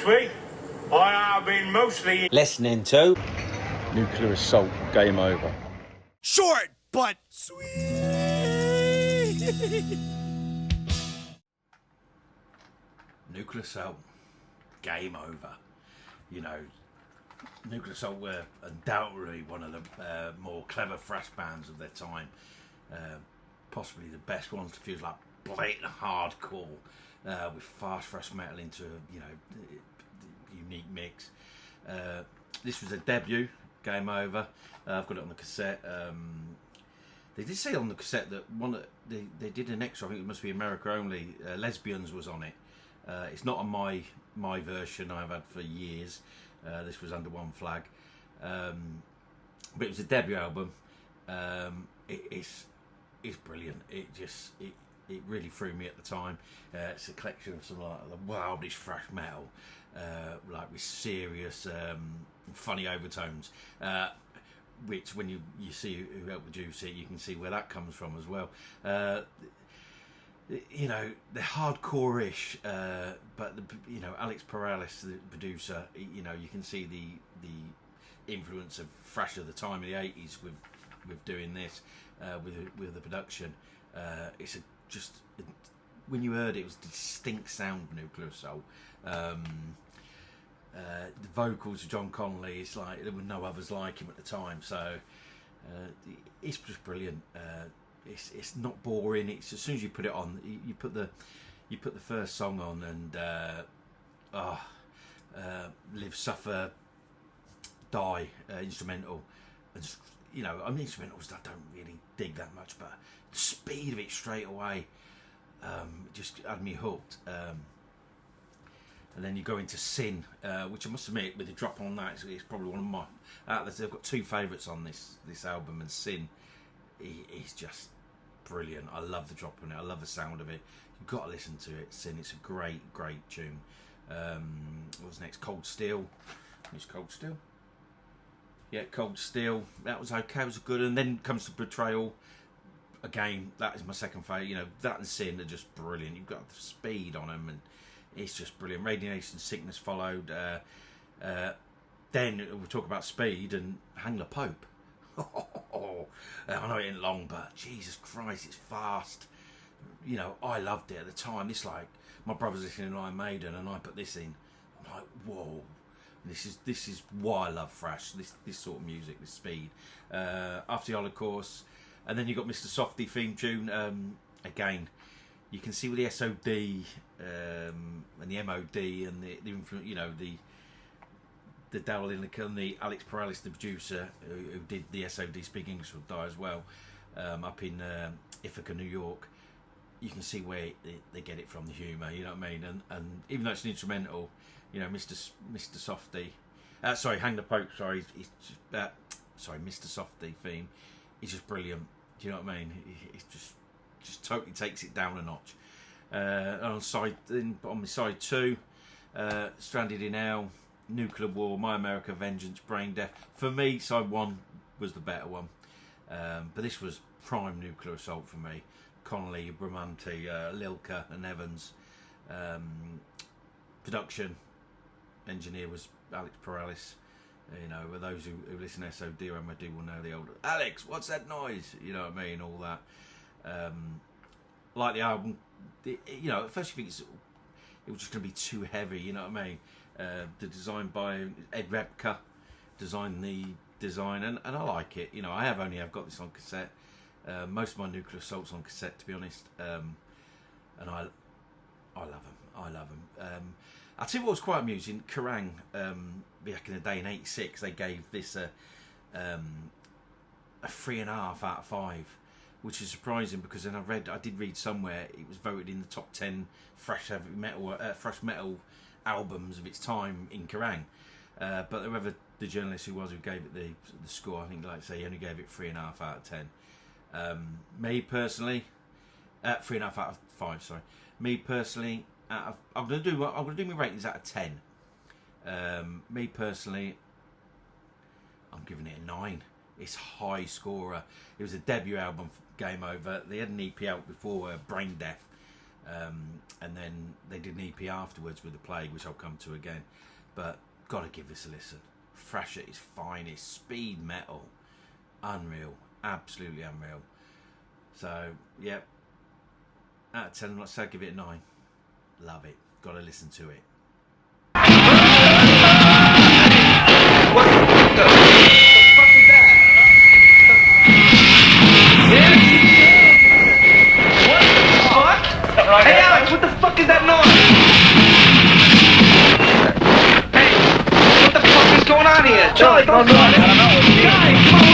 Mostly. I have been mostly listening to Nuclear Assault, Game Over. Short, but sweet. Nuclear Assault, Game Over. You know, Nuclear Assault were undoubtedly one of the more clever thrash bands of their time. Possibly the best one. Feels like blatant hardcore with fast thrash metal into unique mix. This was a debut, Game Over. I've got it on the cassette. They did say on the cassette that they did an extra. I think it must be America only. Lesbians was on it. It's not on my version I've had for years. This was under one flag, but it was a debut album. It's brilliant. It really threw me at the time. It's a collection of some like the wildest thrash metal, like with serious, funny overtones. Which, when you see who helped produce it, you can see where that comes from as well. You know, they're hardcore-ish, but Alex Perales, the producer, you can see the influence of thrash of the time in the 80s with doing this, with the production. When you heard it, it was a distinct sound of Nuclear Assault. The vocals of John Connolly, it's like there were no others like him at the time, so it's just brilliant. It's not boring. It's as soon as you put it on, you put the first song on, and Live, Suffer, Die instrumental, and instrumentals I don't really dig that much, but the speed of it straight away just had me hooked. And then you go into Sin, which I must admit, with the drop on that, it's probably one of my. I've got two favourites on this album, and Sin is just brilliant. I love the drop on it. I love the sound of it. You've got to listen to it. Sin. It's a great tune. What's next? Cold Steel. Who's Cold Steel? Yeah, Cold Steel. That was okay. It was good. And then comes to Betrayal. Again, that is my second favourite. That and Sin are just brilliant. You've got the speed on them, and it's just brilliant. Radiation Sickness followed. Then we'll talk about speed and Hang the Pope. I know it ain't long, but Jesus Christ, it's fast. I loved it at the time. It's like my brother's listening to Iron Maiden, and I put this in. I'm like, whoa. This is why I love thrash. This sort of music, this speed. After the Holocaust, and then you got Mr. Softy theme tune. Again, you can see with the SOD and the MOD and the Daryl Lineker and the Alex Perales, the producer who did the SOD Speak English Will Die as well, up in Ithaca, New York. You can see where they get it from, the humour, you know what I mean? And even though it's an instrumental, Mr. Softy, Hang the Pope, Mr. Softy theme is just brilliant. Do you know what I mean? It's just totally takes it down a notch. On my side two, Stranded in Hell, Nuclear War, My America, Vengeance, Brain Death. For me, side one was the better one, but this was prime Nuclear Assault for me. Connolly, Bramante, Lilka and Evans. Production engineer was Alex Perales. For those who listen to SOD or MOD will know the old Alex, what's that noise? You know what I mean? All that. Like the album, at first you think it was just going to be too heavy, you know what I mean? The design by Ed Repka, designed the design, and I like it. I've got this on cassette. Most of my Nuclear Assault's on cassette, to be honest, and I love them. I'll tell you what was quite amusing. Kerrang, back in the day in '86, they gave this a 3.5 out of 5. Which is surprising because then I did read somewhere it was voted in the top 10 thrash metal albums of its time in Kerrang. But whoever the journalist who gave it the score, I think, like I say, he only gave it 3.5 out of 10. Me personally, 3.5 out of 5. Sorry. Me personally, I'm gonna do my ratings out of 10. Me personally, I'm giving it a 9. It's high scorer. It was a debut album for Game Over. They had an EP out before, Brain Death, And then they did an EP afterwards with The Plague, which I'll come to again. But gotta give this a listen. Thrash at its finest, speed metal, unreal, absolutely unreal. So yeah, out of 10, let's say give it a 9. Love it. Gotta listen to it. What the fuck is that? What the fuck? Hey Alex, what the fuck is that noise? Hey, what the fuck is going on here? Charlie, don't do it. Guys, come on.